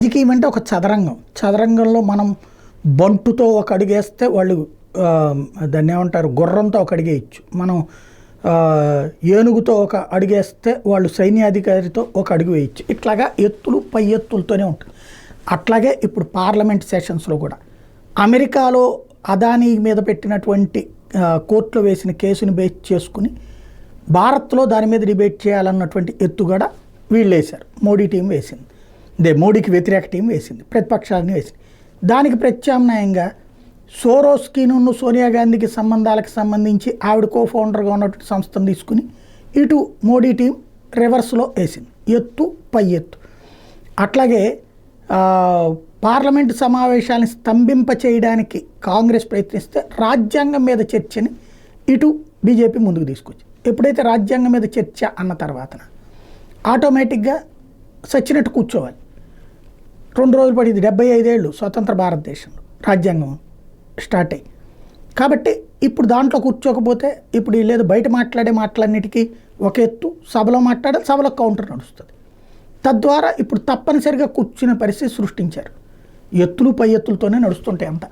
రాజకీయం అంటే ఒక చదరంగం. చదరంగంలో మనం బంటుతో ఒక అడుగేస్తే వాళ్ళు దాన్ని ఏమంటారు, గుర్రంతో ఒక అడుగేయచ్చు. మనం ఏనుగుతో ఒక అడుగేస్తే వాళ్ళు సైన్యాధికారితో ఒక అడుగు వేయచ్చు. ఇట్లాగా ఎత్తులు పై ఎత్తులతోనే ఉంటుంది. అట్లాగే ఇప్పుడు పార్లమెంట్ సెషన్స్లో కూడా అమెరికాలో అదానీ మీద పెట్టినటువంటి కోర్టులో వేసిన కేసుని బేస్ చేసుకుని భారత్లో దాని మీద డిబేట్ చేయాలన్నటువంటి ఎత్తుగడ వీళ్ళు వేశారు. మోడీ టీం వేసింది, మోడీకి వ్యతిరేక టీం వేసింది, ప్రతిపక్షాలని వేసింది. దానికి ప్రత్యామ్నాయంగా సోరోస్కిను సోనియా గాంధీకి సంబంధాలకు సంబంధించి ఆవిడ కో-ఫౌండర్గా ఉన్నటువంటి సంస్థను తీసుకుని ఇటు మోడీ టీం రివర్స్లో వేసింది, ఎత్తు పై ఎత్తు. అట్లాగే పార్లమెంటు సమావేశాలను స్తంభింప చేయడానికి కాంగ్రెస్ ప్రయత్నిస్తే రాజ్యాంగం మీద చర్చని ఇటు బీజేపీ ముందుకు తీసుకొచ్చింది. ఎప్పుడైతే రాజ్యాంగం మీద చర్చ అన్న తర్వాత ఆటోమేటిక్గా సచ్చినట్టు కూర్చోవాలి. 2 రోజులు పడింది, 75 ఏళ్ళు స్వతంత్ర భారతదేశంలో రాజ్యాంగం స్టార్ట్ అయ్యి. కాబట్టి ఇప్పుడు దాంట్లో కూర్చోకపోతే ఇప్పుడు లేదు, బయట మాట్లాడే మాటలన్నిటికీ ఒక ఎత్తు, సభలో మాట్లాడాలి, సభలో కౌంటర్ నడుస్తుంది. తద్వారా ఇప్పుడు తప్పనిసరిగా కూర్చునే పరిస్థితి సృష్టించారు. ఎత్తులు పై ఎత్తులతోనే నడుస్తుంటాయి అంతా.